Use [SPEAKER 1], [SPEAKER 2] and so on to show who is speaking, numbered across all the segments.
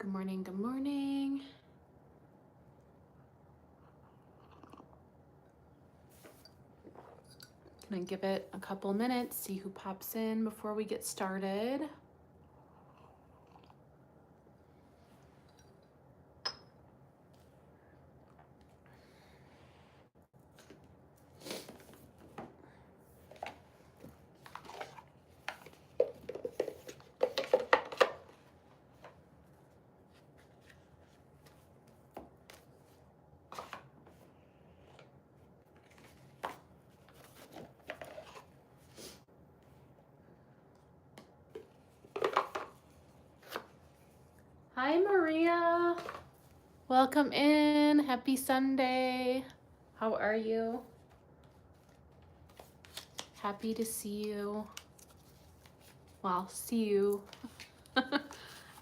[SPEAKER 1] Good morning, good morning. Gonna give it a couple minutes, see who pops in before we get started. Hi, Maria. Welcome in. Happy Sunday. How are you? Happy to see you. Well, see you.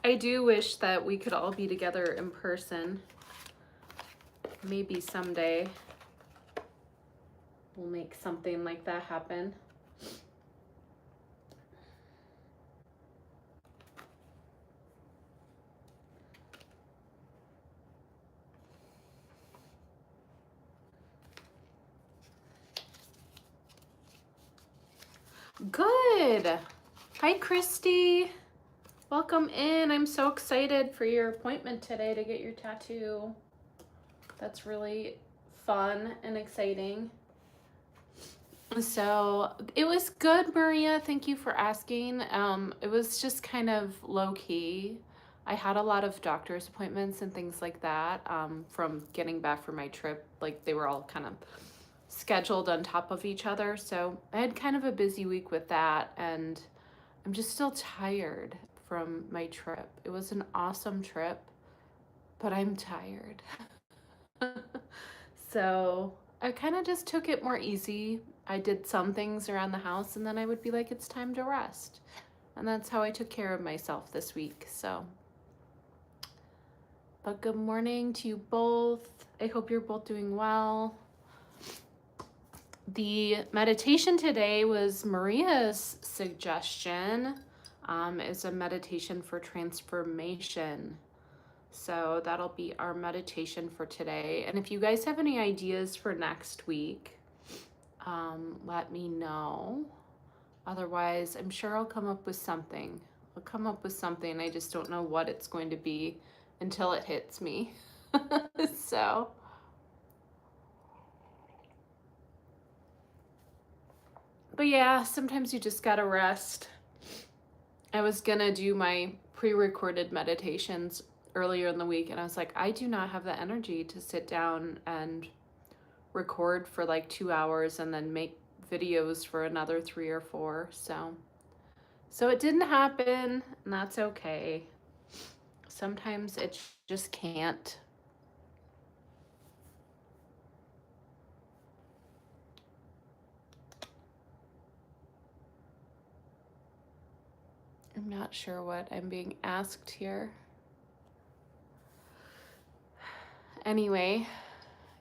[SPEAKER 1] I do wish that we could all be together in person. Maybe someday we'll make something like that happen. Good. Hi, Christy. Welcome in. I'm so excited for your appointment today to get your tattoo. That's really fun and exciting. So it was good, Maria. Thank you for asking. It was just kind of low key. I had a lot of doctor's appointments and things like that from getting back from my trip. Like they were all kind of scheduled on top of each other. So I had kind of a busy week with that, and I'm just still tired from my trip. It was an awesome trip, but I'm tired. So I kind of just took it more easy. I did some things around the house and then I would be like, it's time to rest. And that's how I took care of myself this week. So, but good morning to you both. I hope you're both doing well. The meditation today was Maria's suggestion. It's a meditation for transformation. So that'll be our meditation for today. And if you guys have any ideas for next week, let me know. Otherwise, I'm sure I'll come up with something. I'll come up with something. I just don't know what it's going to be until it hits me. So, but yeah, sometimes you just gotta rest. I was gonna do my pre-recorded meditations earlier in the week, and I was like, I do not have the energy to sit down and record for like 2 hours and then make videos for another 3 or 4. So it didn't happen, and that's okay. Sometimes it just can't. I'm not sure what I'm being asked here. Anyway,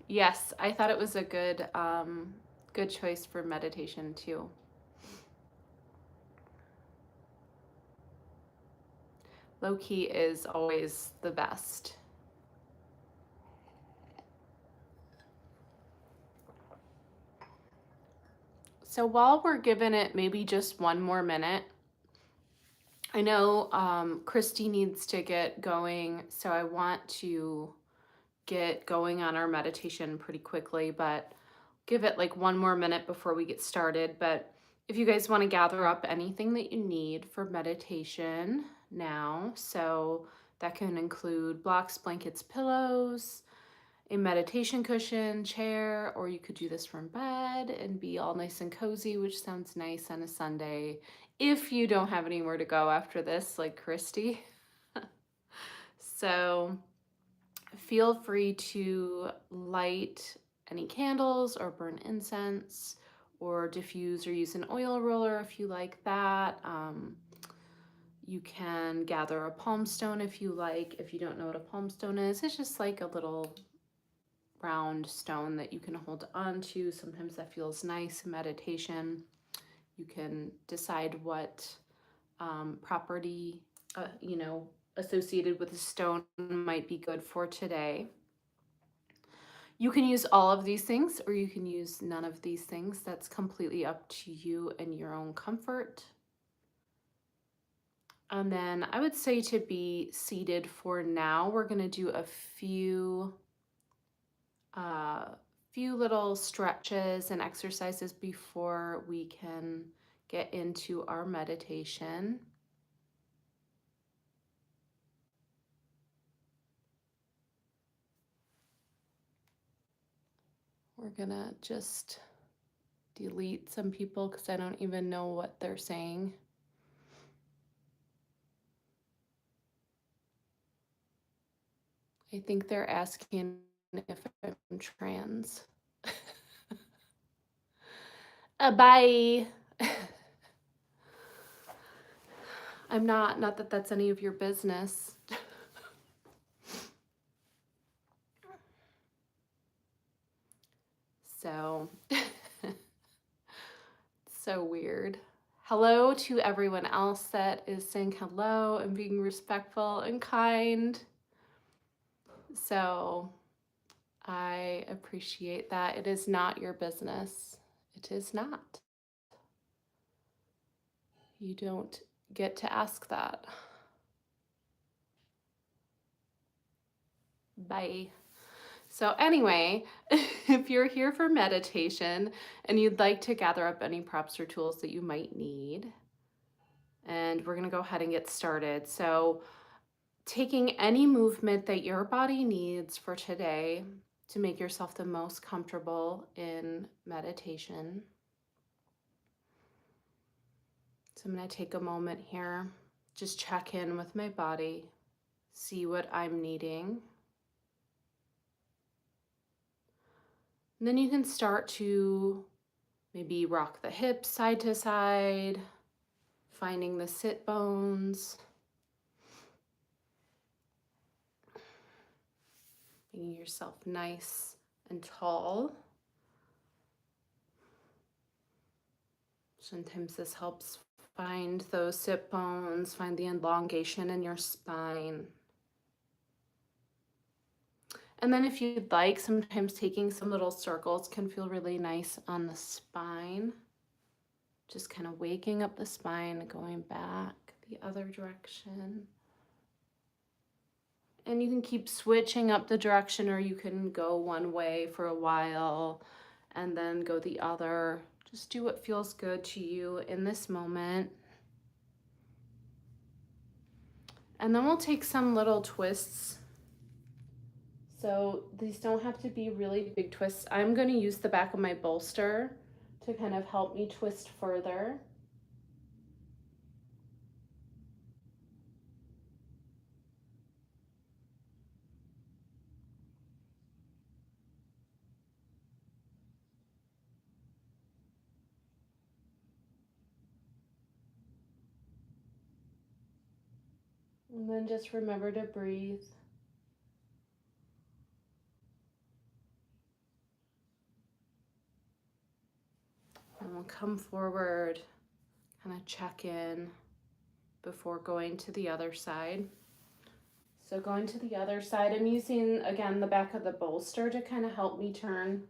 [SPEAKER 1] yes, I thought it was a good good choice for meditation too. Low key is always the best. So while we're giving it maybe just one more minute, I know Christy needs to get going, so I want to get going on our meditation pretty quickly, but give it like one more minute before we get started. But if you guys want to gather up anything that you need for meditation now, so that can include blocks, blankets, pillows, a meditation cushion, chair, or you could do this from bed and be all nice and cozy, which sounds nice on a Sunday if you don't have anywhere to go after this, like Christy. So feel free to light any candles or burn incense or diffuse or use an oil roller if you like that. You can gather a palm stone if you like. If you don't know what a palm stone is, it's just like a little round stone that you can hold on to. Sometimes that feels nice in meditation. You can decide what property, associated with a stone might be good for today. You can use all of these things or you can use none of these things. That's completely up to you and your own comfort. And then I would say to be seated for now. We're going to do a few little stretches and exercises before we can get into our meditation. We're gonna just delete some people because I don't even know what they're saying. I think they're asking if I'm trans. Bye. I'm not that that's any of your business. So, so weird. Hello to everyone else that is saying hello and being respectful and kind. So, I appreciate that. It is not your business. It is not. You don't get to ask that. Bye. So anyway, if you're here for meditation and you'd like to gather up any props or tools that you might need, and we're going to go ahead and get started. So taking any movement that your body needs for today to make yourself the most comfortable in meditation. So I'm going to take a moment here, just check in with my body, see what I'm needing. And then you can start to maybe rock the hips side to side, finding the sit bones, making yourself nice and tall. Sometimes this helps find those sit bones, find the elongation in your spine. And then if you'd like, sometimes taking some little circles can feel really nice on the spine. Just kind of waking up the spine, going back the other direction. And you can keep switching up the direction, or you can go one way for a while and then go the other. Just do what feels good to you in this moment. And then we'll take some little twists. So these don't have to be really big twists. I'm going to use the back of my bolster to kind of help me twist further. And then just remember to breathe. And we'll come forward, kind of check in before going to the other side. So going to the other side, I'm using, again, the back of the bolster to kind of help me turn.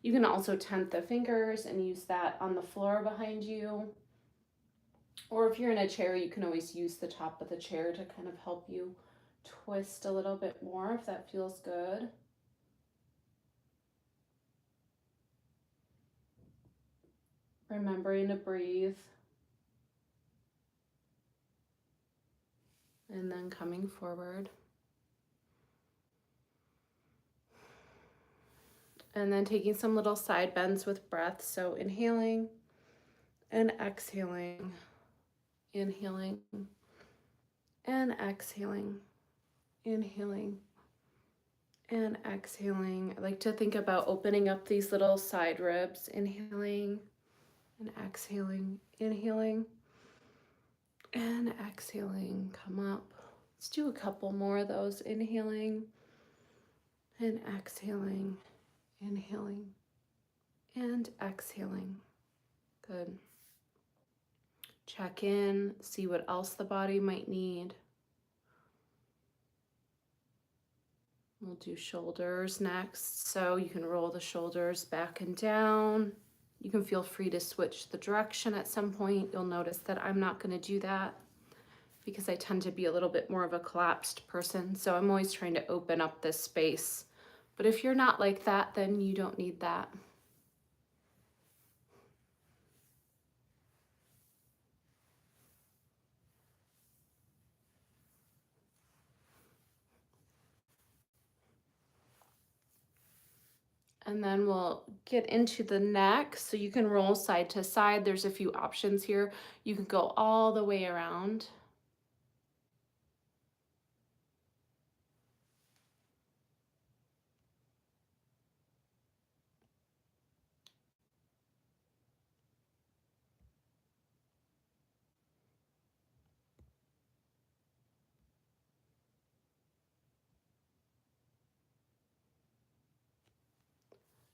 [SPEAKER 1] You can also tent the fingers and use that on the floor behind you. Or if you're in a chair, you can always use the top of the chair to kind of help you twist a little bit more if that feels good. Remembering to breathe. And then coming forward. And then taking some little side bends with breath. So inhaling and exhaling, inhaling and exhaling, inhaling and exhaling. I like to think about opening up these little side ribs, inhaling and exhaling, inhaling and exhaling. Come up. Let's do a couple more of those. Inhaling and exhaling, inhaling and exhaling. Good. Check in, see what else the body might need. We'll do shoulders next. So you can roll the shoulders back and down. You can feel free to switch the direction at some point. You'll notice that I'm not going to do that because I tend to be a little bit more of a collapsed person. So I'm always trying to open up this space. But if you're not like that, then you don't need that. And then we'll get into the neck. So you can roll side to side. There's a few options here. You can go all the way around.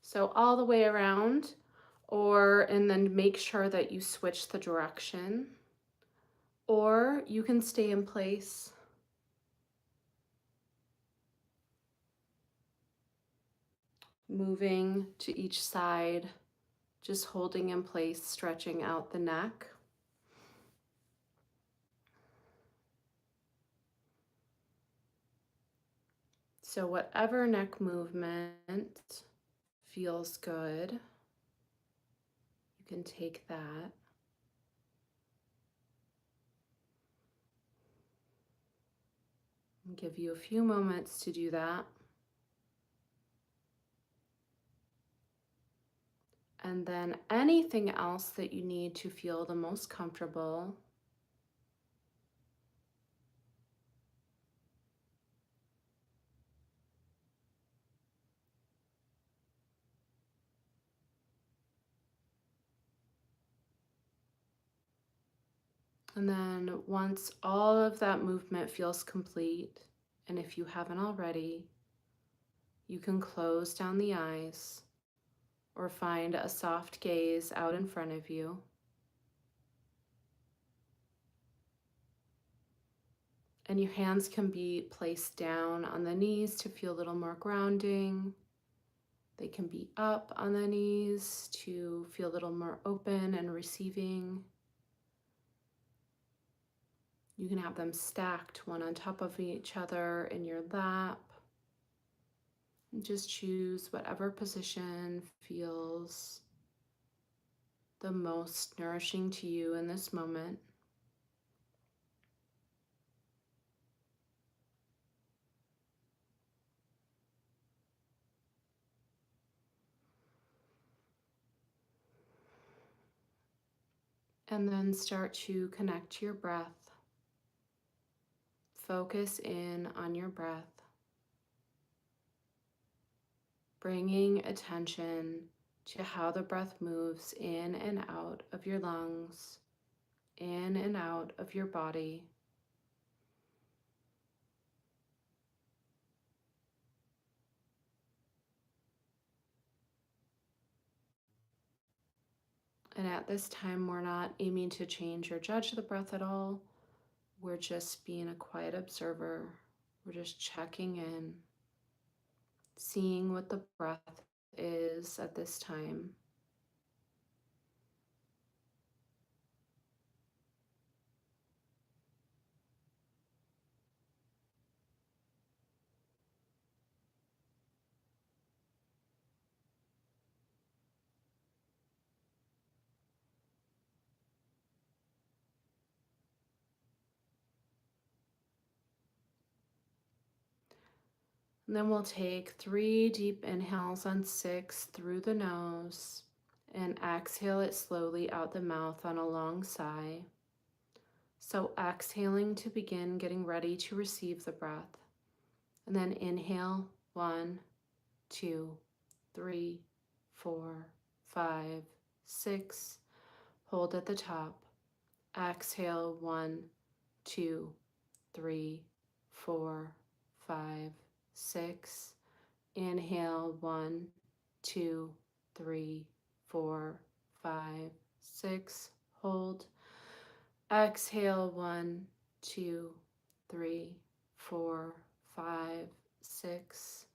[SPEAKER 1] So all the way around, and then make sure that you switch the direction, or you can stay in place. Moving to each side, just holding in place, stretching out the neck. So whatever neck movement feels good, you can take that. And give you a few moments to do that. And then anything else that you need to feel the most comfortable. And then once all of that movement feels complete, and if you haven't already, you can close down the eyes or find a soft gaze out in front of you. And your hands can be placed down on the knees to feel a little more grounding. They can be up on the knees to feel a little more open and receiving. You can have them stacked one on top of each other in your lap. And just choose whatever position feels the most nourishing to you in this moment. And then start to connect to your breath. Focus in on your breath, bringing attention to how the breath moves in and out of your lungs, in and out of your body. And at this time, we're not aiming to change or judge the breath at all. We're just being a quiet observer. We're just checking in, seeing what the breath is at this time. And then we'll take 3 deep inhales on 6 through the nose and exhale it slowly out the mouth on a long sigh. So exhaling to begin getting ready to receive the breath. And then inhale 1, 2, 3, 4, 5, 6. Hold at the top. Exhale 1, 2, 3, 4, 5, 6. Inhale 1, 2, 3, 4, 5, 6. Hold. Exhale 1, 2, 3, 4, 5, 6.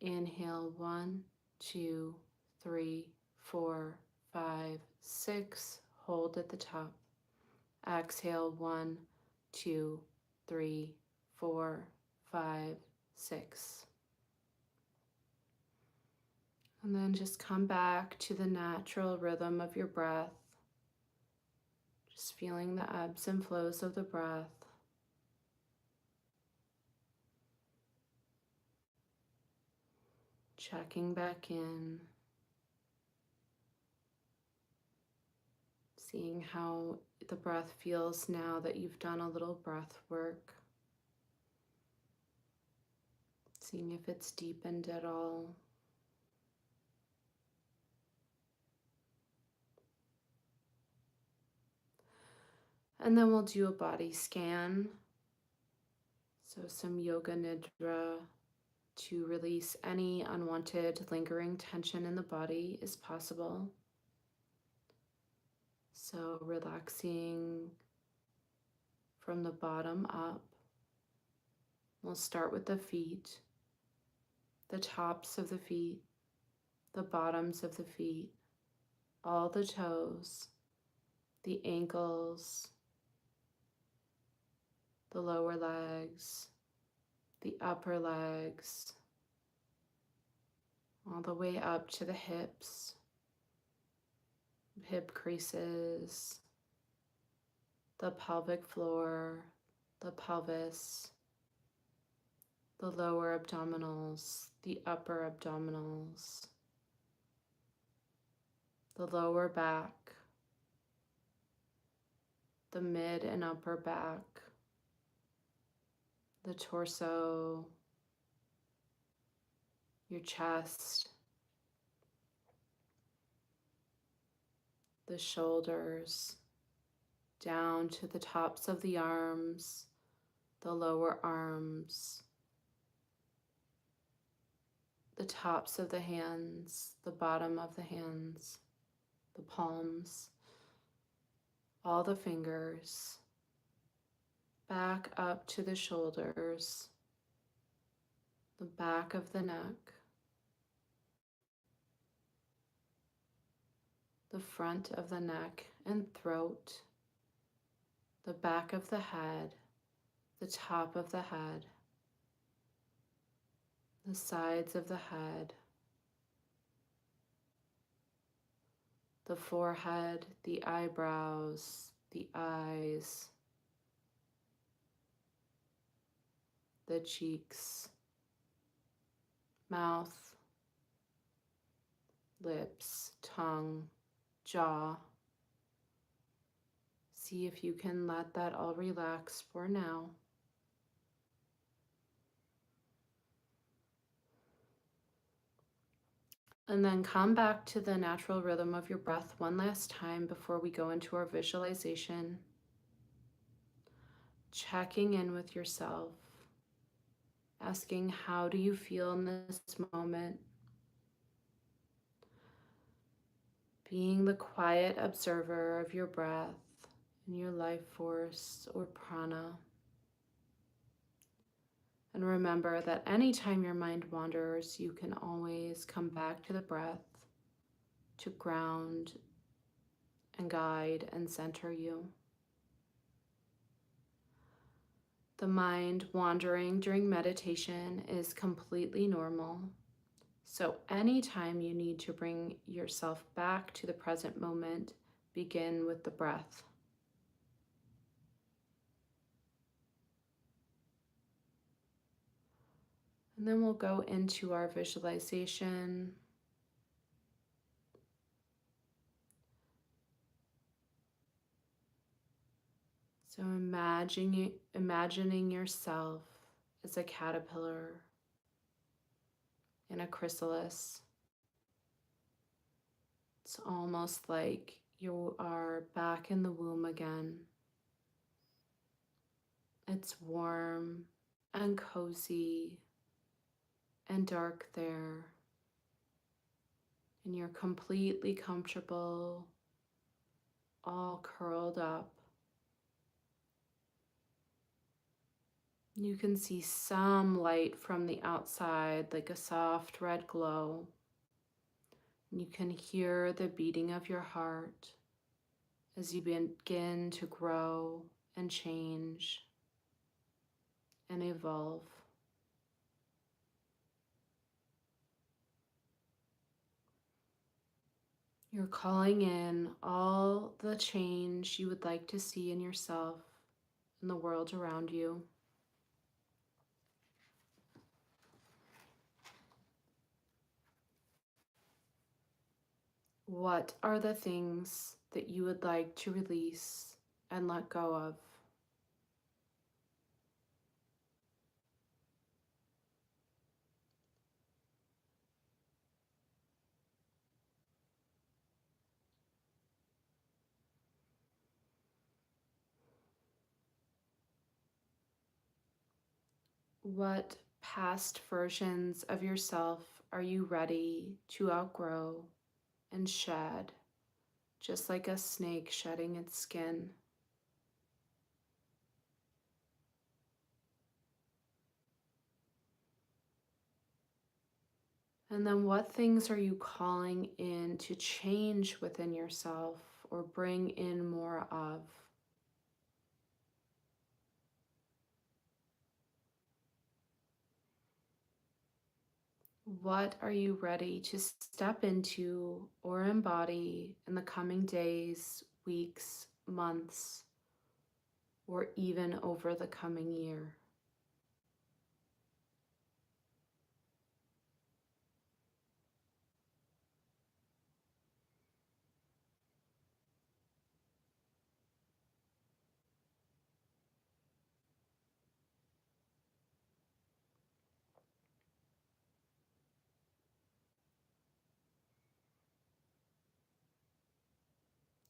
[SPEAKER 1] Inhale, 1, 2, 3, 4, 5, 6. Hold at the top. Exhale, 1, 2, 3, 4, 5, 6. And then just come back to the natural rhythm of your breath. Just feeling the ebbs and flows of the breath. Checking back in. Seeing how the breath feels now that you've done a little breath work. Seeing if it's deepened at all. And then we'll do a body scan. So some yoga nidra to release any unwanted lingering tension in the body is possible. So relaxing from the bottom up. We'll start with the feet, the tops of the feet, the bottoms of the feet, all the toes, the ankles, the lower legs, the upper legs, all the way up to the hips, hip creases, the pelvic floor, the pelvis, the lower abdominals, the upper abdominals, the lower back, the mid and upper back, the torso, your chest, the shoulders, down to the tops of the arms, the lower arms, the tops of the hands, the bottom of the hands, the palms, all the fingers, back up to the shoulders, the back of the neck, the front of the neck and throat, the back of the head, the top of the head, the sides of the head, the forehead, the eyebrows, the eyes, the cheeks, mouth, lips, tongue, jaw. See if you can let that all relax for now. And then come back to the natural rhythm of your breath one last time before we go into our visualization. Checking in with yourself, asking, how do you feel in this moment? Being the quiet observer of your breath and your life force or prana. And remember that anytime your mind wanders, you can always come back to the breath to ground and guide and center you. The mind wandering during meditation is completely normal. So anytime you need to bring yourself back to the present moment, begin with the breath. And then we'll go into our visualization. So imagining yourself as a caterpillar in a chrysalis. It's almost like you are back in the womb again. It's warm and cozy and dark there. And you're completely comfortable, all curled up. You can see some light from the outside, like a soft red glow. You can hear the beating of your heart as you begin to grow and change and evolve. You're calling in all the change you would like to see in yourself and the world around you. What are the things that you would like to release and let go of? What past versions of yourself are you ready to outgrow and shed, just like a snake shedding its skin? And then what things are you calling in to change within yourself or bring in more of? What are you ready to step into or embody in the coming days, weeks, months, or even over the coming year?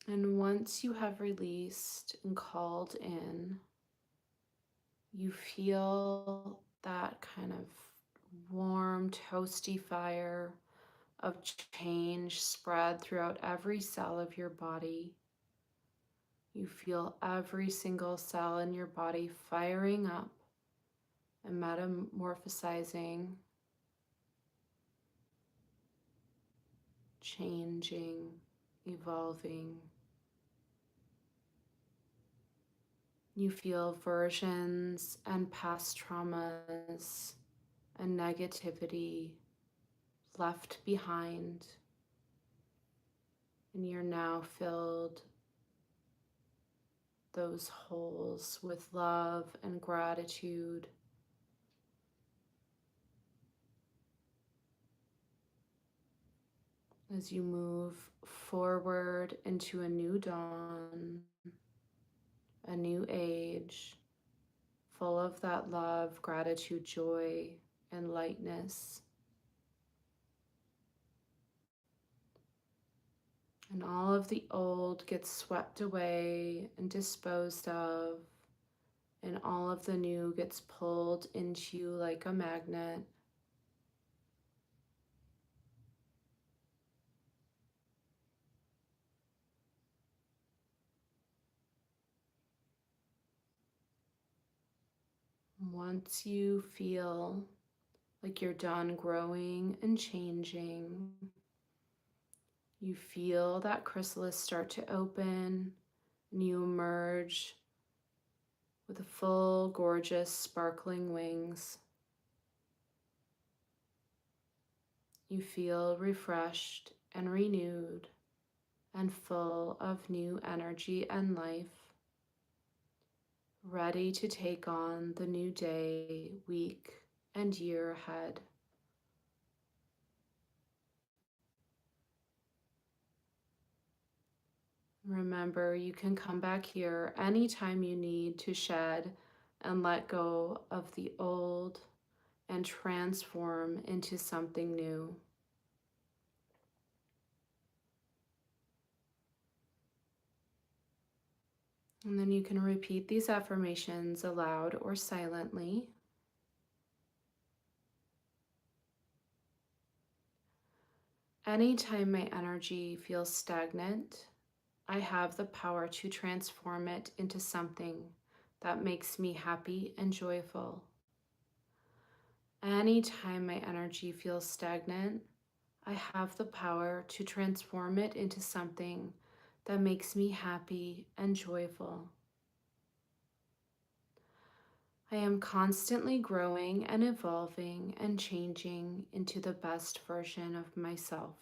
[SPEAKER 1] And once you have released and called in, you feel that kind of warm, toasty fire of change spread throughout every cell of your body. You feel every single cell in your body firing up and metamorphosizing, changing, evolving. You feel versions and past traumas and negativity left behind, and you're now filled those holes with love and gratitude. As you move forward into a new dawn, a new age, full of that love, gratitude, joy, and lightness. And all of the old gets swept away and disposed of, and all of the new gets pulled into you like a magnet. Once you feel like you're done growing and changing, you feel that chrysalis start to open and you emerge with a full, gorgeous, sparkling wings. You feel refreshed and renewed and full of new energy and life, ready to take on the new day, week, and year ahead. Remember, you can come back here anytime you need to shed and let go of the old and transform into something new. And then you can repeat these affirmations aloud or silently. Anytime my energy feels stagnant, I have the power to transform it into something that makes me happy and joyful. Anytime my energy feels stagnant, I have the power to transform it into something that makes me happy and joyful. I am constantly growing and evolving and changing into the best version of myself.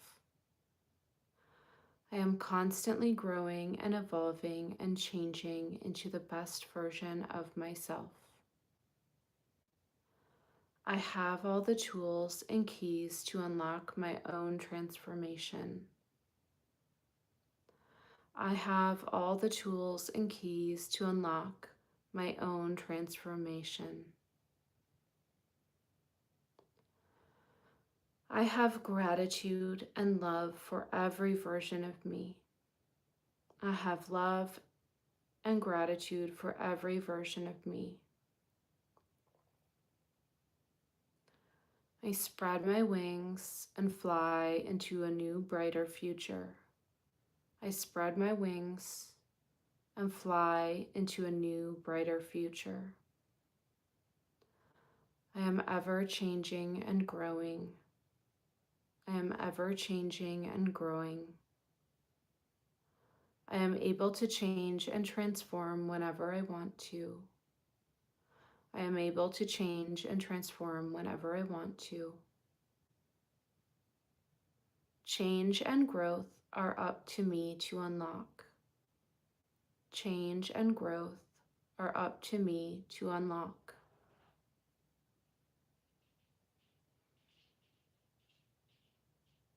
[SPEAKER 1] I am constantly growing and evolving and changing into the best version of myself. I have all the tools and keys to unlock my own transformation. I have all the tools and keys to unlock my own transformation. I have gratitude and love for every version of me. I have love and gratitude for every version of me. I spread my wings and fly into a new, brighter future. I spread my wings and fly into a new, brighter future. I am ever changing and growing. I am ever changing and growing. I am able to change and transform whenever I want to. I am able to change and transform whenever I want to. Change and growth are up to me to unlock. Change and growth are up to me to unlock.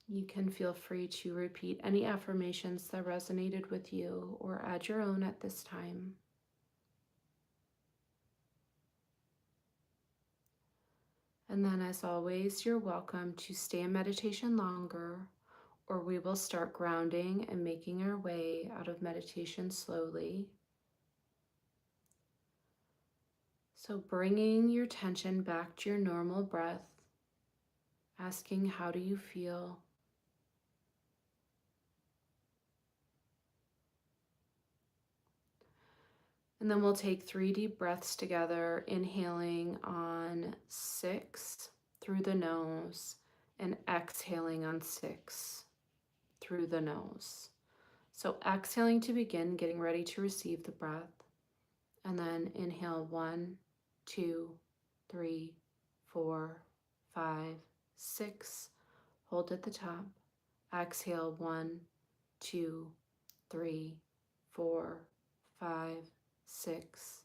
[SPEAKER 1] You can feel free to repeat any affirmations that resonated with you or add your own at this time. And then, as always, you're welcome to stay in meditation longer, or we will start grounding and making our way out of meditation slowly. So bringing your attention back to your normal breath, asking, how do you feel? And then we'll take 3 deep breaths together, inhaling on 6 through the nose and exhaling on 6 through the nose. So exhaling to begin, getting ready to receive the breath. And then inhale 1, 2, 3, 4, 5, 6. Hold at the top. Exhale 1, 2, 3, 4, 5, 6.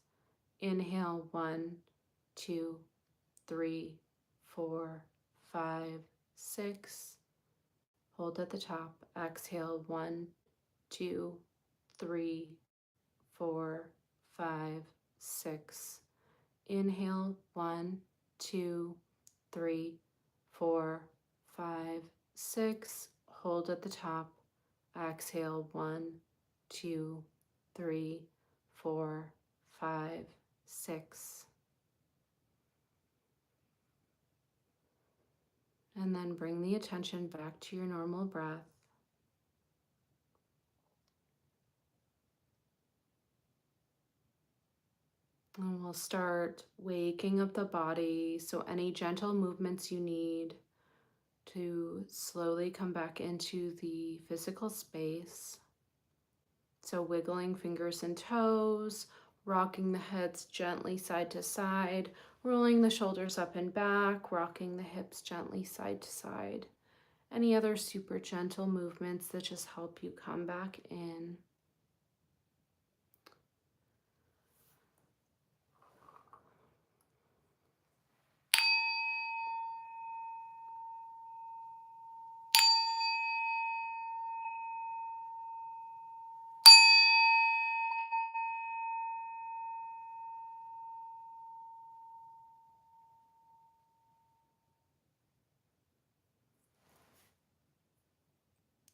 [SPEAKER 1] Inhale 1, 2, 3, 4, 5, 6. Hold at the top. Exhale 1, 2, 3, 4, 5, 6. Inhale 1, 2, 3, 4, 5, 6. Hold at the top. Exhale 1, 2, 3, 4, 5, 6. And then bring the attention back to your normal breath. And we'll start waking up the body, so any gentle movements you need to slowly come back into the physical space. So wiggling fingers and toes, rocking the heads gently side to side, rolling the shoulders up and back, rocking the hips gently side to side. Any other super gentle movements that just help you come back in.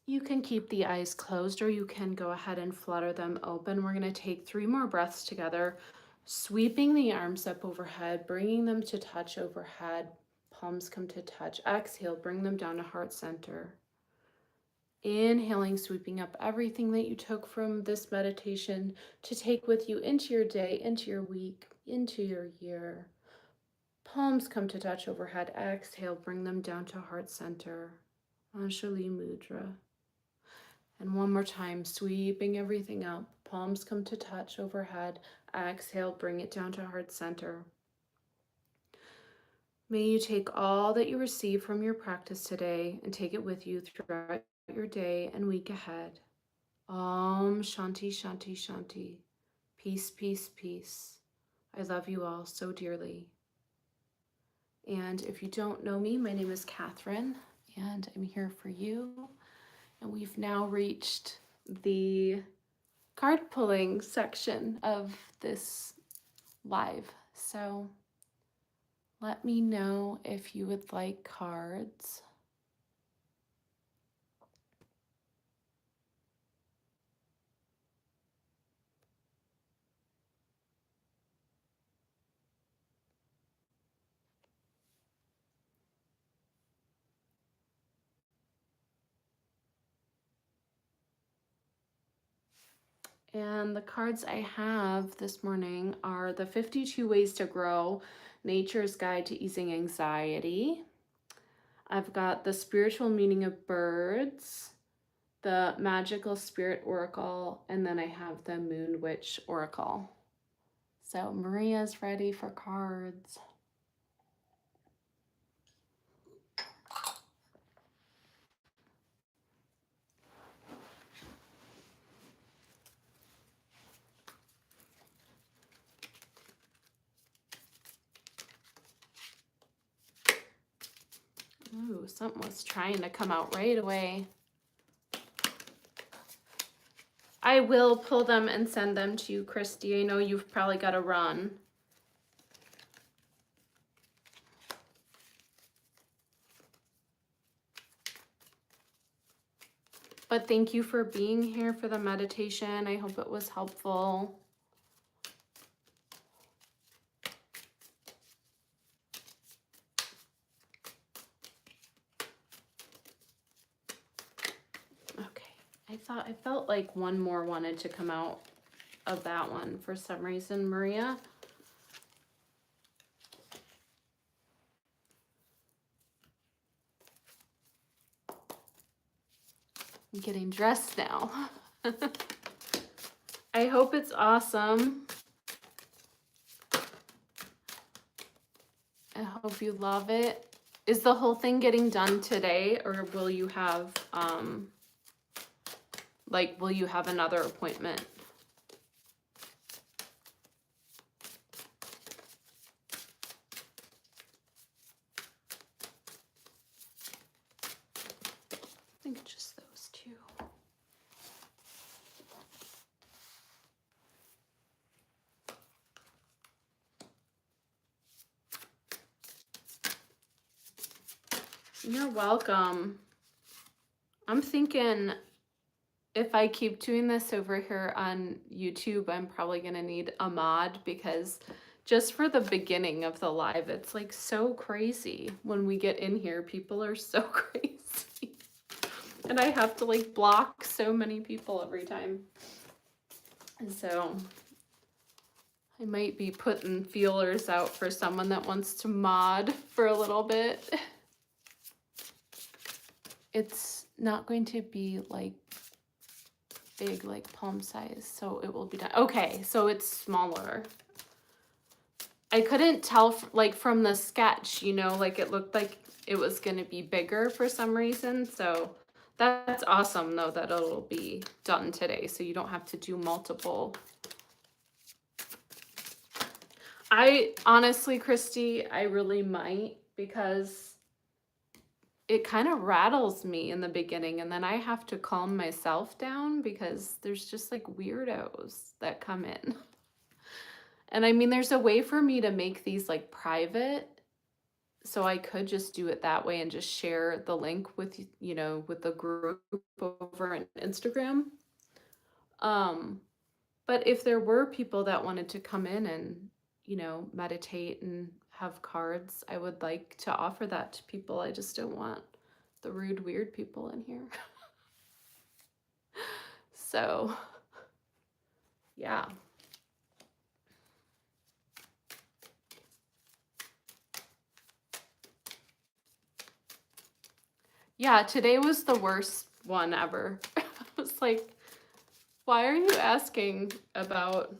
[SPEAKER 1] You can keep the eyes closed or you can go ahead and flutter them open. We're going to take 3 more breaths together, sweeping the arms up overhead, bringing them to touch overhead. Palms come to touch. Exhale, bring them down to heart center. Inhaling, sweeping up everything that you took from this meditation to take with you into your day, into your week, into your year. Palms come to touch overhead. Exhale, bring them down to heart center. Anjali Mudra. And one more time, sweeping everything up. Palms come to touch overhead. Exhale, bring it down to heart center. May you take all that you receive from your practice today and take it with you throughout your day and week ahead. Om Shanti Shanti Shanti. Peace, peace, peace. I love you all so dearly. And if you don't know me, my name is Catherine, and I'm here for you. And we've now reached the card pulling section of this live. So let me know if you would like cards. And the cards I have this morning are the 52 Ways to Grow, Nature's Guide to Easing Anxiety. I've got the Spiritual Meaning of Birds, the Magical Spirit Oracle, and then I have the Moon Witch Oracle. So Maria's ready for cards. Ooh, something was trying to come out right away. I will pull them and send them to you, Christy. I know you've probably got to run. But thank you for being here for the meditation. I hope it was helpful. Okay, I felt like one more wanted to come out of that one for some reason, Maria. I'm getting dressed now. I hope it's awesome. I hope you love it. Is the whole thing getting done today, or will you have will you have another appointment? I think just those two. You're welcome. I'm thinking if I keep doing this over here on YouTube, I'm probably going to need a mod, because just for the beginning of the live, it's like so crazy. When we get in here, people are so crazy. And I have to like block so many people every time. And so I might be putting feelers out for someone that wants to mod for a little bit. It's not going to be like big, like palm size, so it will be done. Okay, so it's smaller. I couldn't tell like from the sketch, you know, like it looked like it was going to be bigger for some reason. So that's awesome though, that it'll be done today, so you don't have to do multiple. I honestly, Christy, I really might, because it kind of rattles me in the beginning, and then I have to calm myself down because there's just like weirdos that come in. And I mean, there's a way for me to make these like private, so I could just do it that way and just share the link with, you know, with the group over on Instagram. But if there were people that wanted to come in and, you know, meditate and have cards, I would like to offer that to people. I just don't want the rude, weird people in here. So, yeah. Yeah, today was the worst one ever. I was like, why are you asking about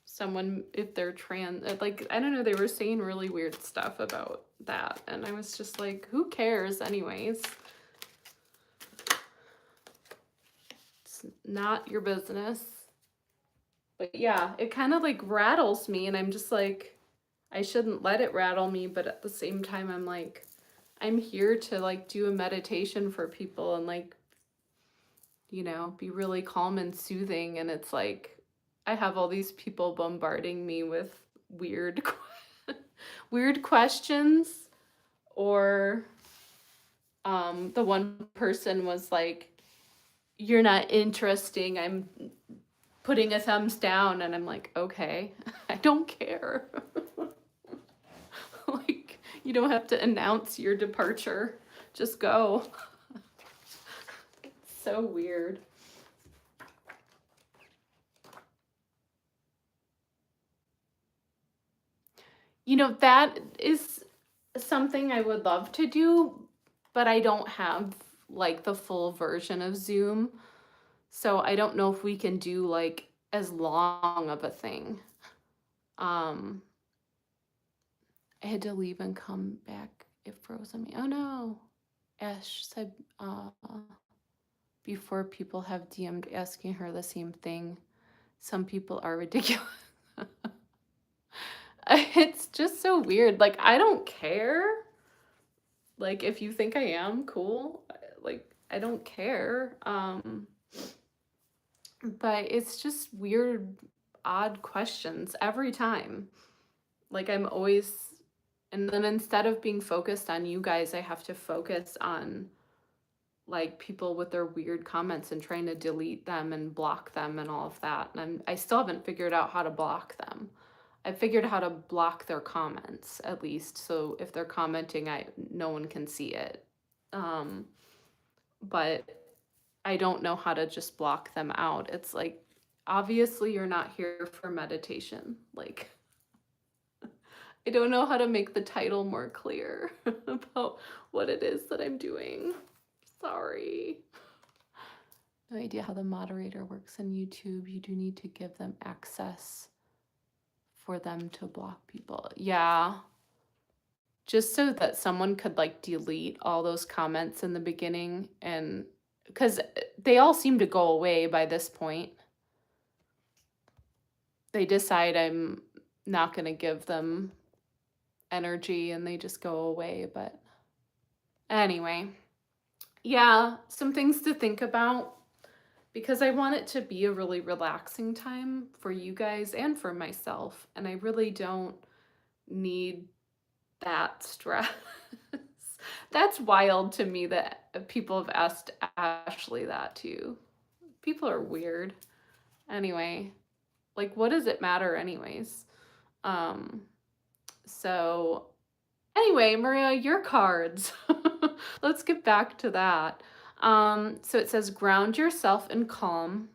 [SPEAKER 1] someone if they're trans? Like, I don't know, they were saying really weird stuff about that. And I was just like, who cares, anyways? It's not your business. But yeah, it kind of like rattles me, and I'm just like, I shouldn't let it rattle me, but at the same time, I'm like, I'm here to like do a meditation for people and like, you know, be really calm and soothing. And it's like, I have all these people bombarding me with weird, weird questions. Or the one person was like, you're not interesting. I'm putting a thumbs down. And I'm like, okay, I don't care. Like, you don't have to announce your departure. Just go. So weird. You know, that is something I would love to do, but I don't have like the full version of Zoom. So I don't know if we can do like as long of a thing. Um, I had to leave and come back. It froze on me. Oh no. Ash said before people have DM'd asking her the same thing. Some people are ridiculous. It's just so weird. Like, I don't care. Like, if you think I am, cool. Like, I don't care. But it's just weird, odd questions every time. Like, I'm always, and then instead of being focused on you guys, I have to focus on like people with their weird comments and trying to delete them and block them and all of that. And I still haven't figured out how to block them. I figured how to block their comments at least, so if they're commenting, no one can see it. But I don't know how to just block them out. It's like, obviously you're not here for meditation. Like, I don't know how to make the title more clear about what it is that I'm doing. Sorry. No idea how the moderator works in YouTube. You do need to give them access for them to block people. Yeah. Just so that someone could like delete all those comments in the beginning, and because they all seem to go away by this point. They decide I'm not going to give them energy and they just go away. But anyway, yeah, some things to think about, because I want it to be a really relaxing time for you guys and for myself. And I really don't need that stress. That's wild to me that people have asked Ashley that too. People are weird. Anyway, like, what does it matter anyways? So anyway, Maria, your cards. Let's get back to that. So it says ground yourself in calm.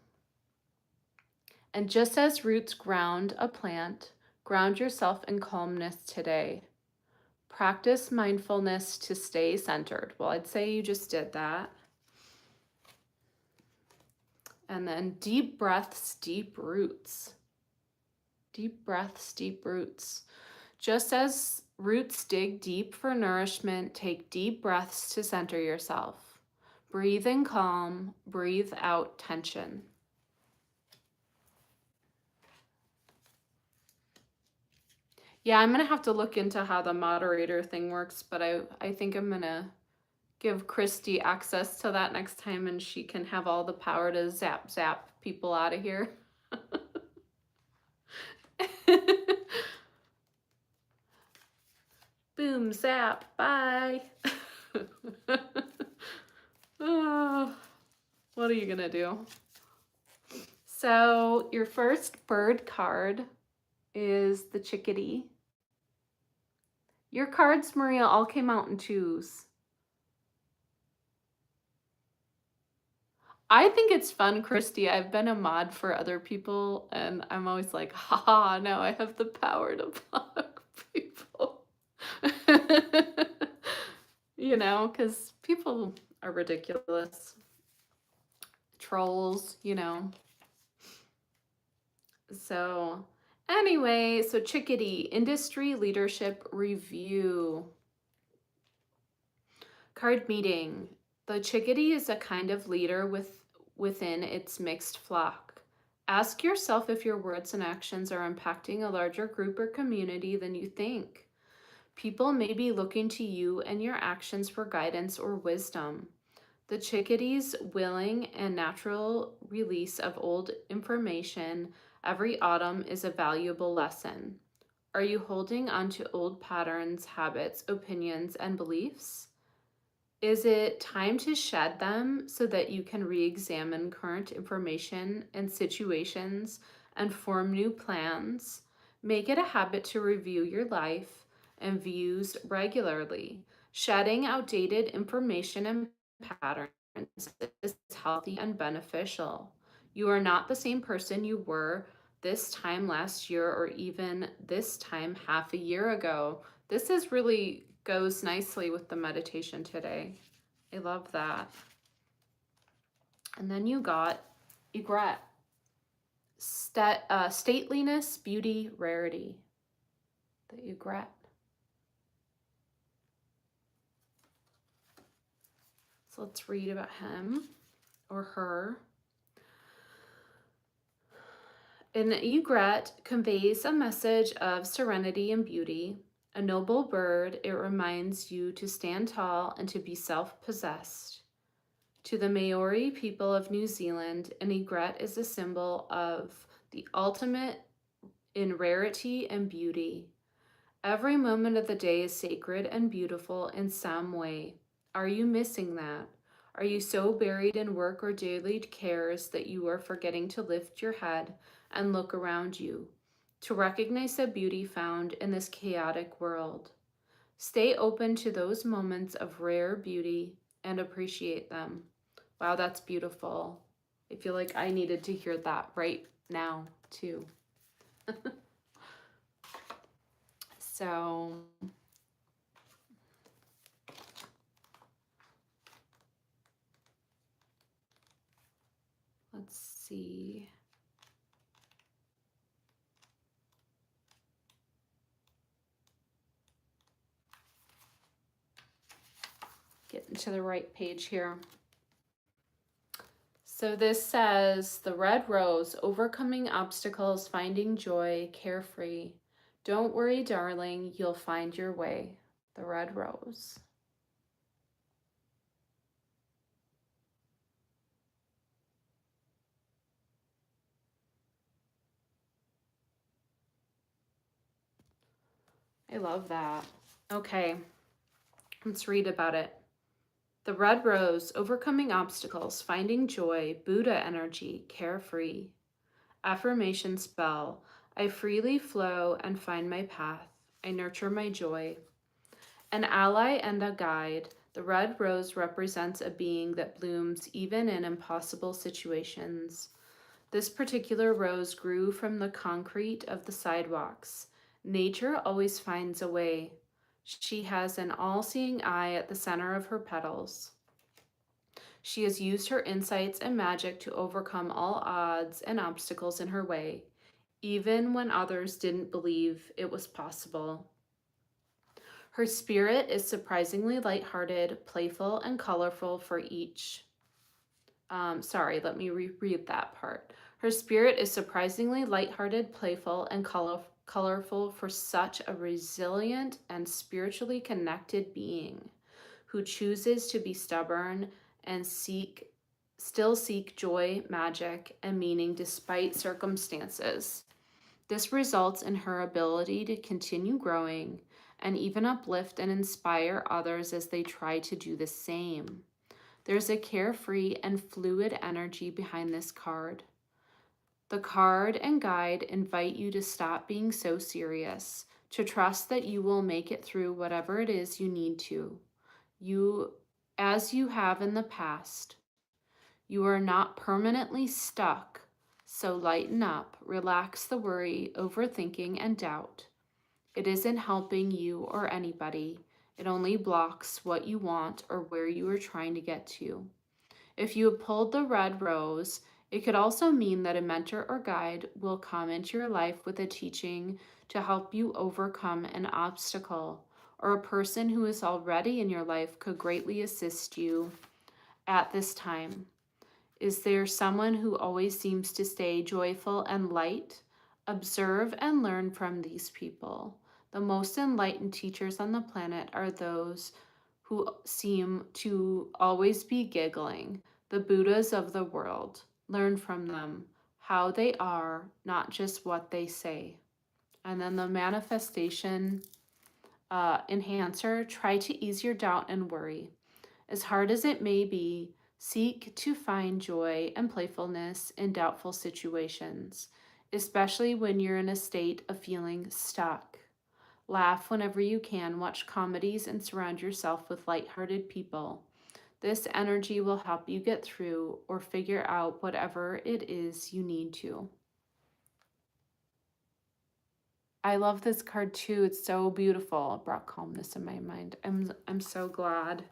[SPEAKER 1] And just as roots ground a plant, ground yourself in calmness today. Practice mindfulness to stay centered. Well, I'd say you just did that. And then deep breaths, deep roots. Deep breaths, deep roots. Just as roots dig deep for nourishment, take deep breaths to center yourself. Breathe in calm, breathe out tension. Yeah, I'm going to have to look into how the moderator thing works, but I think I'm going to give Christy access to that next time, and she can have all the power to zap people out of here. Boom, zap, bye. Oh, what are you going to do? So your first bird card is the chickadee. Your cards, Maria, all came out in twos. I think it's fun, Christy. I've been a mod for other people, and I'm always like, haha, now I have the power to block people. You know, because people are ridiculous. Trolls, you know. So, anyway, so Chickadee, Industry Leadership Review. Card meeting. The chickadee is a kind of leader within its mixed flock. Ask yourself if your words and actions are impacting a larger group or community than you think. People may be looking to you and your actions for guidance or wisdom. The chickadee's willing and natural release of old information every autumn is a valuable lesson. Are you holding onto old patterns, habits, opinions, and beliefs? Is it time to shed them so that you can re examine current information and situations and form new plans? Make it a habit to review your life and views regularly. Shedding outdated information and patterns is healthy and beneficial. You are not the same person you were this time last year or even this time half a year ago. This is really goes nicely with the meditation today. I love that. And then you got egret. Stateliness, beauty, rarity. The egret. So let's read about him or her. An egret conveys a message of serenity and beauty. A noble bird, it reminds you to stand tall and to be self-possessed. To the Maori people of New Zealand, an egret is a symbol of the ultimate in rarity and beauty. Every moment of the day is sacred and beautiful in some way. Are you missing that? Are you so buried in work or daily cares that you are forgetting to lift your head and look around you, to recognize the beauty found in this chaotic world? Stay open to those moments of rare beauty and appreciate them. Wow, that's beautiful. I feel like I needed to hear that right now, too. So, let's see. Get into the right page here. So this says, the red rose, overcoming obstacles, finding joy, carefree. Don't worry, darling, you'll find your way. The red rose. I love that. Okay, let's read about it. The red rose, overcoming obstacles, finding joy, Buddha energy, carefree. Affirmation spell. I freely flow and find my path. I nurture my joy. An ally and a guide, the red rose represents a being that blooms even in impossible situations. This particular rose grew from the concrete of the sidewalks. Nature always finds a way. She has an all-seeing eye at the center of her petals. She has used her insights and magic to overcome all odds and obstacles in her way, even when others didn't believe it was possible. Her spirit is surprisingly lighthearted, playful, and colorful for each. Let me reread that part. Her spirit is surprisingly lighthearted, playful, and colorful for such a resilient and spiritually connected being who chooses to be stubborn and still seek joy, magic, and meaning despite circumstances. This results in her ability to continue growing and even uplift and inspire others as they try to do the same. There's a carefree and fluid energy behind this card. The card and guide invite you to stop being so serious, to trust that you will make it through whatever it is you need to. As you have in the past. You are not permanently stuck, so lighten up, relax the worry, overthinking, and doubt. It isn't helping you or anybody. It only blocks what you want or where you are trying to get to. If you have pulled the red rose, it could also mean that a mentor or guide will come into your life with a teaching to help you overcome an obstacle, or a person who is already in your life could greatly assist you at this time. Is there someone who always seems to stay joyful and light? Observe and learn from these people. The most enlightened teachers on the planet are those who seem to always be giggling, the Buddhas of the world. Learn from them how they are, not just what they say. And then the manifestation enhancer, try to ease your doubt and worry. As hard as it may be, seek to find joy and playfulness in doubtful situations, especially when you're in a state of feeling stuck. Laugh whenever you can, watch comedies, and surround yourself with lighthearted people. This energy will help you get through or figure out whatever it is you need to. I love this card too. It's so beautiful. It brought calmness in my mind. I'm so glad.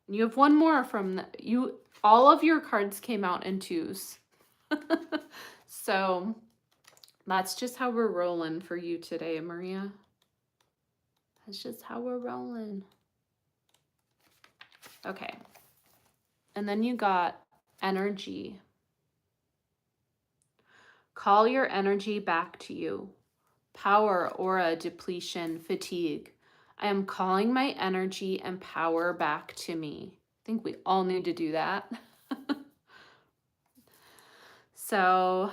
[SPEAKER 1] And you have one more from you. All of your cards came out in twos. So that's just how we're rolling for you today, Maria. That's just how we're rolling. Okay. And then you got energy. Call your energy back to you. Power, aura, depletion, fatigue. I am calling my energy and power back to me. I think we all need to do that. So,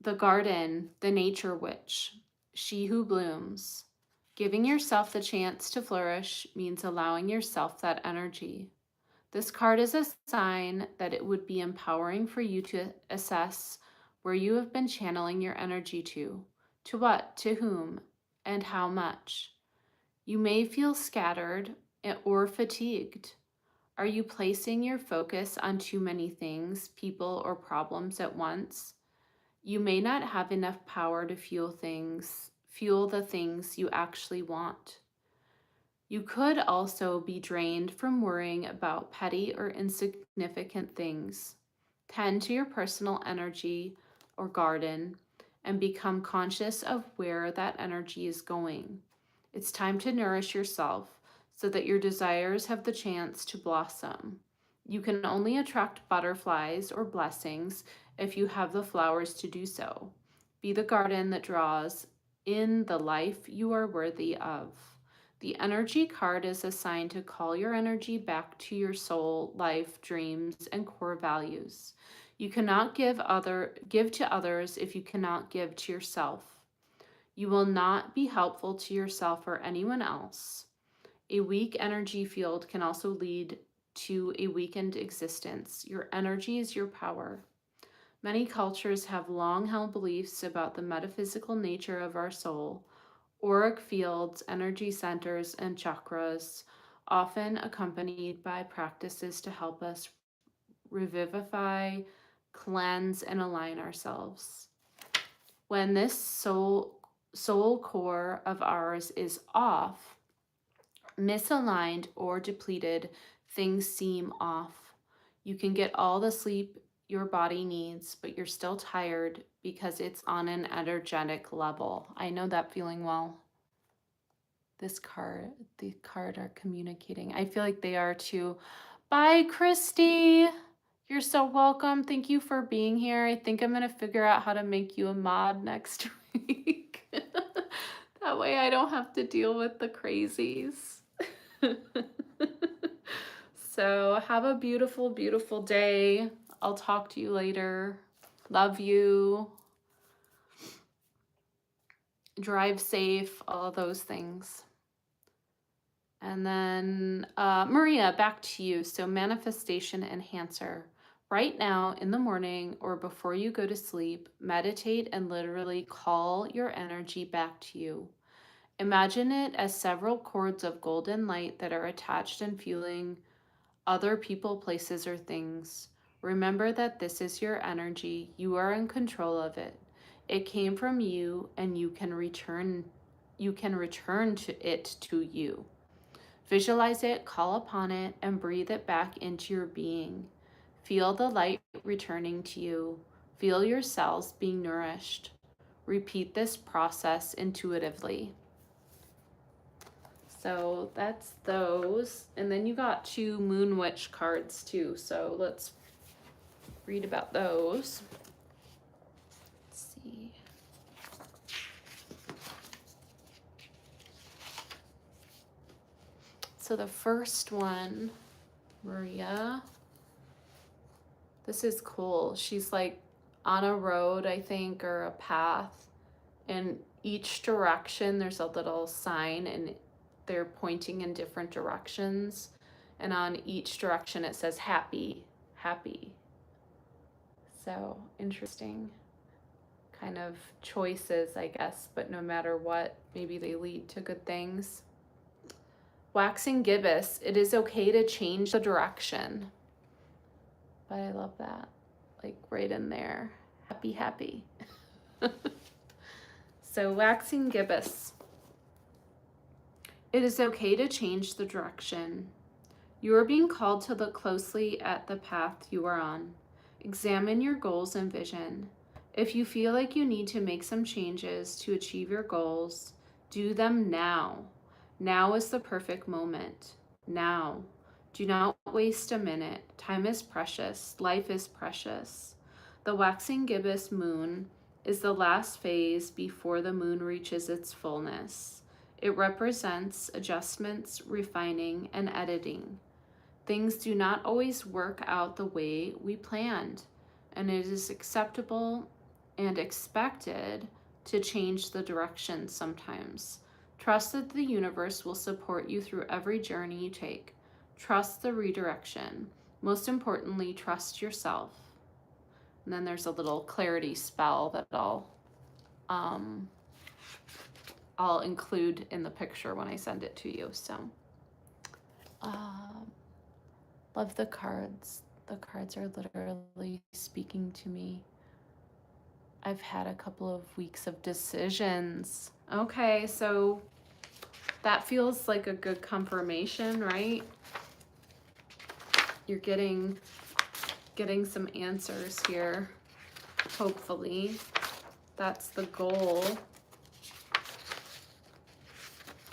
[SPEAKER 1] the garden, the nature witch, she who blooms. Giving yourself the chance to flourish means allowing yourself that energy. This card is a sign that it would be empowering for you to assess where you have been channeling your energy to what, to whom, and how much. You may feel scattered or fatigued. Are you placing your focus on too many things, people, or problems at once? You may not have enough power to fuel the things you actually want. You could also be drained from worrying about petty or insignificant things. Tend to your personal energy or garden and become conscious of where that energy is going. It's time to nourish yourself so that your desires have the chance to blossom. You can only attract butterflies or blessings if you have the flowers to do so. Be the garden that draws in the life you are worthy of. The energy card is assigned to call your energy back to your soul, life, dreams, and core values. You cannot give to others if you cannot give to yourself. You will not be helpful to yourself or anyone else. A weak energy field can also lead to a weakened existence. Your energy is your power. Many cultures have long held beliefs about the metaphysical nature of our soul. Auric fields, energy centers, and chakras, often accompanied by practices to help us revivify, cleanse, and align ourselves. When this soul core of ours is off, misaligned, or depleted, things seem off. You can get all the sleep your body needs, but you're still tired because it's on an energetic level. I know that feeling well. The card are communicating. I feel like they are too. Bye, Christy. You're so welcome. Thank you for being here. I think I'm going to figure out how to make you a mod next week. That way I don't have to deal with the crazies. So have a beautiful, beautiful day. I'll talk to you later. Love you. Drive safe, all of those things. And then Maria, back to you. So manifestation enhancer. Right now in the morning or before you go to sleep, meditate and literally call your energy back to you. Imagine it as several cords of golden light that are attached and fueling other people, places, or things. Remember that this is your energy. You are in control of it. It came from you, and you can return to it to you. Visualize it, call upon it, and breathe it back into your being. Feel the light returning to you. Feel your cells being nourished. Repeat this process intuitively. So that's those. And then you got 2 Moon Witch cards too. So let's read about those. Let's see. So the first one, Maria. This is cool. She's like on a road, I think, or a path. In each direction, there's a little sign, and they're pointing in different directions. And on each direction, it says happy, happy. So interesting kind of choices, I guess, but no matter what, maybe they lead to good things. Waxing gibbous, it is okay to change the direction. But I love that, like right in there. Happy, happy. So waxing gibbous. It is okay to change the direction. You are being called to look closely at the path you are on. Examine your goals and vision. If you feel like you need to make some changes to achieve your goals, do them now. Now is the perfect moment. Now. Do not waste a minute. Time is precious. Life is precious. The waxing gibbous moon is the last phase before the moon reaches its fullness. It represents adjustments, refining, and editing. Things do not always work out the way we planned, and it is acceptable and expected to change the direction sometimes. Trust that the universe will support you through every journey you take. Trust the redirection. Most importantly, trust yourself. And then there's a little clarity spell that I'll include in the picture when I send it to you. So, love the cards. The cards are literally speaking to me. I've had a couple of weeks of decisions. Okay, so that feels like a good confirmation, right? You're getting some answers here, hopefully. That's the goal.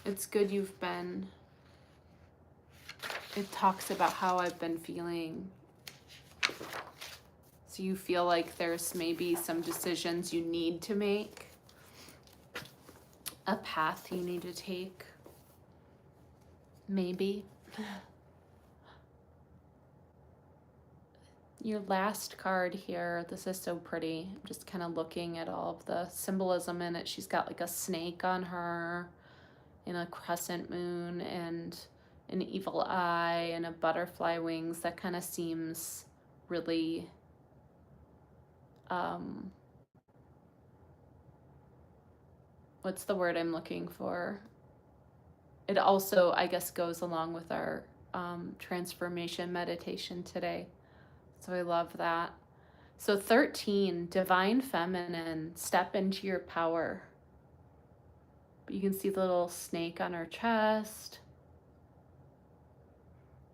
[SPEAKER 1] It's good you've been. It talks about how I've been feeling. So you feel like there's maybe some decisions you need to make, a path you need to take, maybe. Your last card here, this is so pretty. I'm just kind of looking at all of the symbolism in it. She's got like a snake on her, and a crescent moon, and an evil eye, and a butterfly wings. That kind of seems really what's the word I'm looking for? It also, I guess, goes along with our transformation meditation today. So I love that. So 13, divine feminine, step into your power. You can see the little snake on her chest,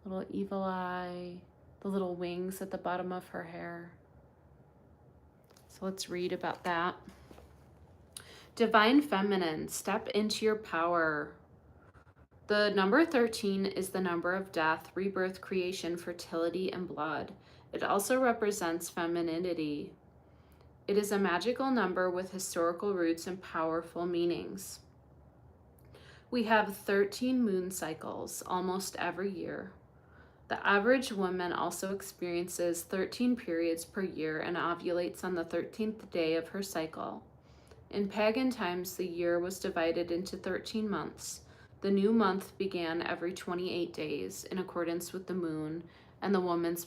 [SPEAKER 1] little evil eye, the little wings at the bottom of her hair. So let's read about that. Divine feminine, step into your power. The number 13 is the number of death, rebirth, creation, fertility, and blood. It also represents femininity. It is a magical number with historical roots and powerful meanings. We have 13 moon cycles almost every year. The average woman also experiences 13 periods per year and ovulates on the 13th day of her cycle. In pagan times, the year was divided into 13 months. The new month began every 28 days in accordance with the moon and the woman's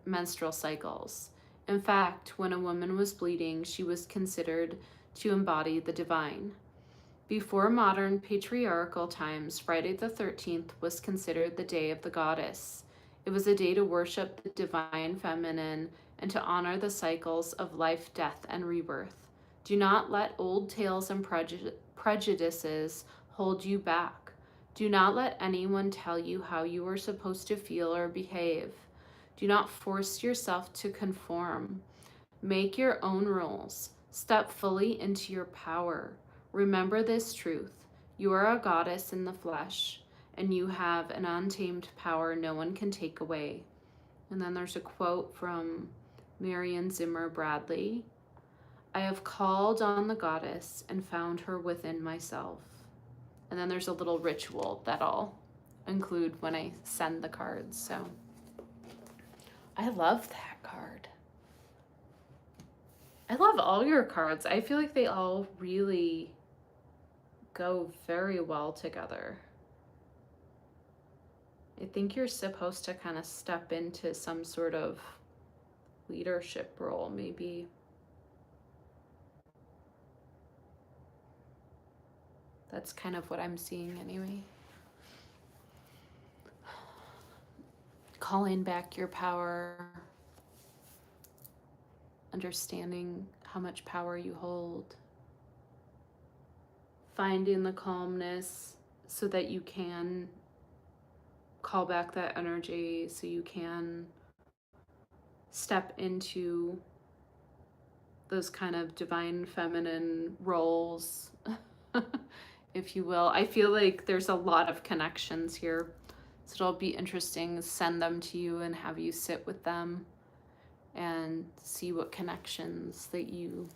[SPEAKER 1] menstrual cycles. In fact, when a woman was bleeding, she was considered to embody the divine. Before modern patriarchal times, Friday the 13th was considered the day of the goddess. It was a day to worship the divine feminine and to honor the cycles of life, death, and rebirth. Do not let old tales and prejudices hold you back. Do not let anyone tell you how you are supposed to feel or behave. Do not force yourself to conform. Make your own rules. Step fully into your power. Remember this truth. You are a goddess in the flesh, and you have an untamed power no one can take away. And then there's a quote from Marion Zimmer Bradley. I have called on the goddess and found her within myself. And then there's a little ritual that I'll include when I send the cards. So I love that card. I love all your cards. I feel like they all really go very well together. I think you're supposed to kind of step into some sort of leadership role, maybe. That's kind of what I'm seeing anyway. Calling back your power, understanding how much power you hold, finding the calmness so that you can call back that energy, so you can step into those kind of divine feminine roles, if you will. I feel like there's a lot of connections here, so it'll be interesting to send them to you and have you sit with them and see what connections that you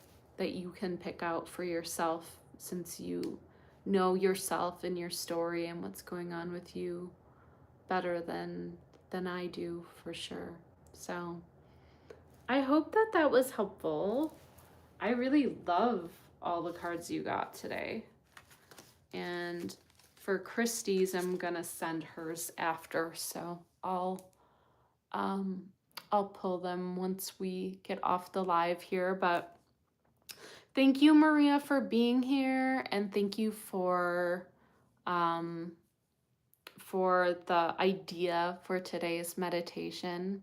[SPEAKER 1] can pick out for yourself, since you know yourself and your story and what's going on with you better than I do, for sure. So I hope that that was helpful. I really love all the cards you got today. And for Christie's, I'm gonna send hers after, so I'll pull them once we get off the live here. But thank you, Maria, for being here, and thank you for the idea for today's meditation.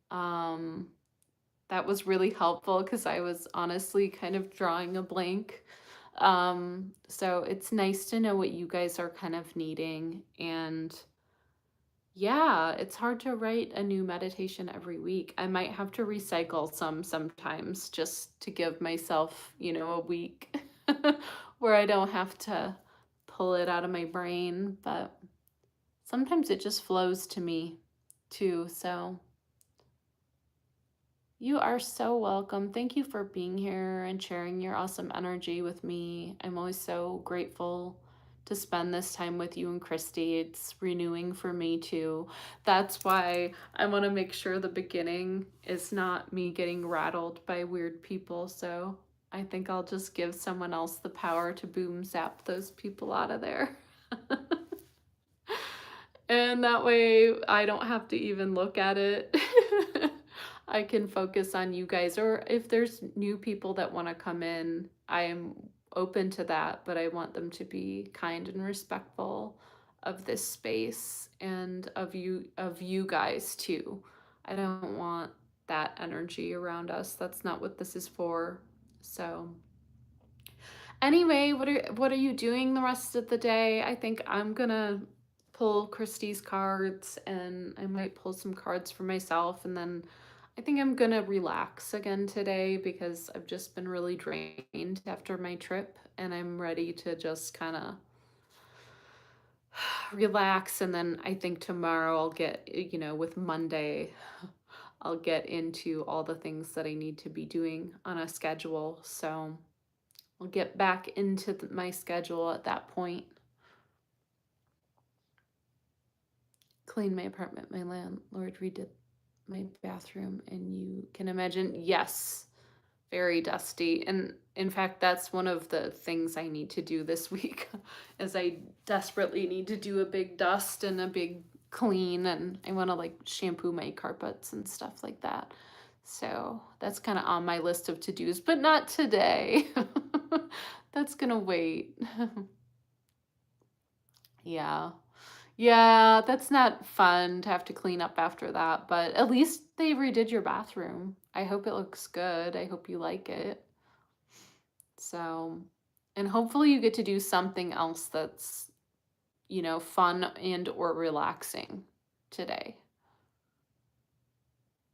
[SPEAKER 1] That was really helpful because I was honestly kind of drawing a blank. So it's nice to know what you guys are kind of needing. And yeah, it's hard to write a new meditation every week. I might have to recycle some sometimes just to give myself, a week where I don't have to pull it out of my brain. But sometimes it just flows to me too. So you are so welcome. Thank you for being here and sharing your awesome energy with me. I'm always so grateful to spend this time with you and Christy. It's renewing for me too. That's why I want to make sure the beginning is not me getting rattled by weird people. So I think I'll just give someone else the power to boom zap those people out of there. And that way I don't have to even look at it. I can focus on you guys, or if there's new people that want to come in, I am open to that, but I want them to be kind and respectful of this space and of you guys too. I don't want that energy around us. That's not what this is for. So anyway, what are you doing the rest of the day? I think I'm gonna pull Christie's cards, and I might pull some cards for myself, and then I think I'm gonna relax again today because I've just been really drained after my trip, and I'm ready to just kind of relax. And then I think tomorrow I'll get, with Monday, I'll get into all the things that I need to be doing on a schedule. So I'll get back into my schedule at that point. Clean my apartment. My landlord redid my bathroom, and you can imagine, yes, very dusty. And in fact, that's one of the things I need to do this week is I desperately need to do a big dust and a big clean, and I want to like shampoo my carpets and stuff like that. So that's kind of on my list of to-dos, but not today. That's gonna wait. Yeah. Yeah, that's not fun to have to clean up after that, but at least they redid your bathroom. I hope it looks good. I hope you like it. So, and hopefully you get to do something else that's, fun and or relaxing today.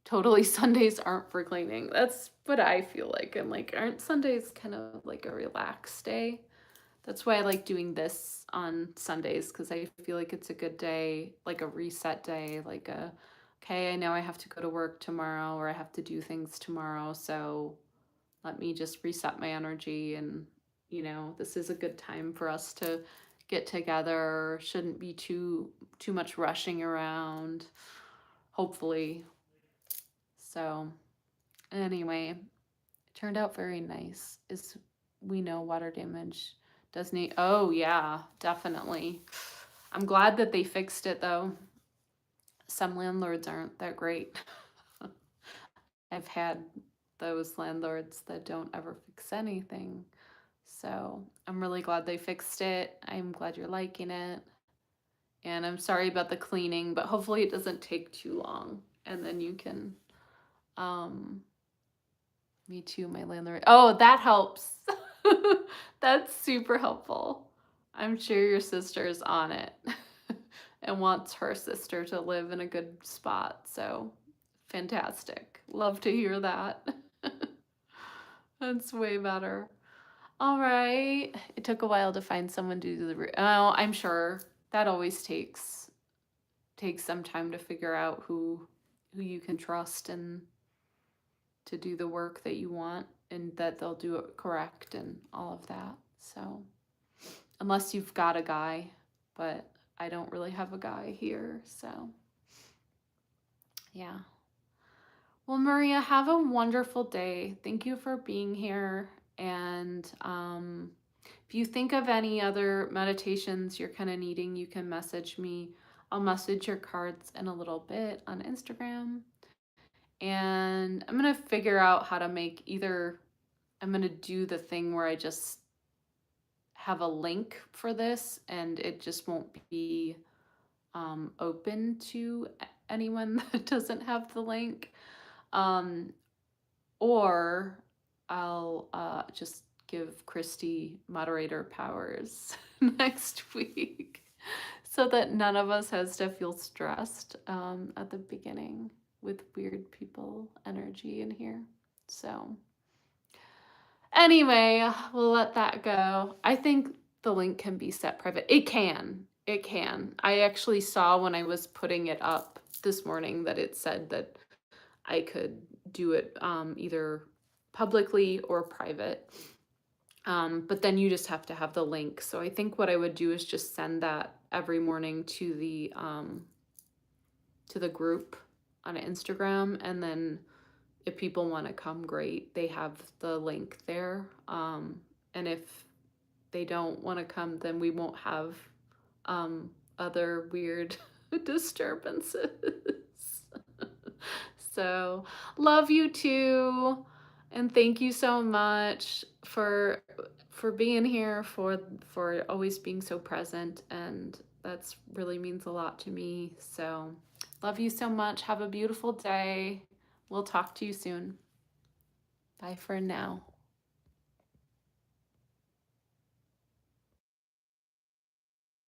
[SPEAKER 1] Totally Sundays aren't for cleaning. That's what I feel like. I'm like, aren't Sundays kind of like a relaxed day? That's why I like doing this on Sundays because I feel like it's a good day, like a reset day, like okay, I know I have to go to work tomorrow or I have to do things tomorrow. So let me just reset my energy. And, this is a good time for us to get together. Shouldn't be too much rushing around, hopefully. So anyway, it turned out very nice. Is we know water damage does need. Oh yeah, definitely. I'm glad that they fixed it though. Some landlords aren't that great. I've had those landlords that don't ever fix anything. So I'm really glad they fixed it. I'm glad you're liking it. And I'm sorry about the cleaning, but hopefully it doesn't take too long. And then you can me too, my landlord. Oh, that helps. That's super helpful. I'm sure your sister's on it and wants her sister to live in a good spot. So fantastic. Love to hear that. That's way better. All right. It took a while to find someone to do the. Oh, I'm sure that always takes some time to figure out who you can trust and to do the work that you want and that they'll do it correct and all of that. So, unless you've got a guy, but I don't really have a guy here. So, yeah. Well, Maria, have a wonderful day. Thank you for being here. And if you think of any other meditations you're kind of needing, you can message me. I'll message your cards in a little bit on Instagram. And I'm going to figure out how to make either, I'm going to do the thing where I just have a link for this and it just won't be open to anyone that doesn't have the link. Or I'll just give Christy moderator powers next week so that none of us has to feel stressed at the beginning with weird people energy in here. So anyway, we'll let that go. I think the link can be set private. It can. It can. I actually saw when I was putting it up this morning that it said that I could do it either publicly or private. But then you just have to have the link. So I think what I would do is just send that every morning to the group on Instagram, and then if people want to come, great. They have the link there. And if they don't want to come, then we won't have other weird disturbances. So, love you too. And thank you so much for being here, for always being so present, and that's really means a lot to me. So, love you so much. Have a beautiful day. We'll talk to you soon. Bye for now.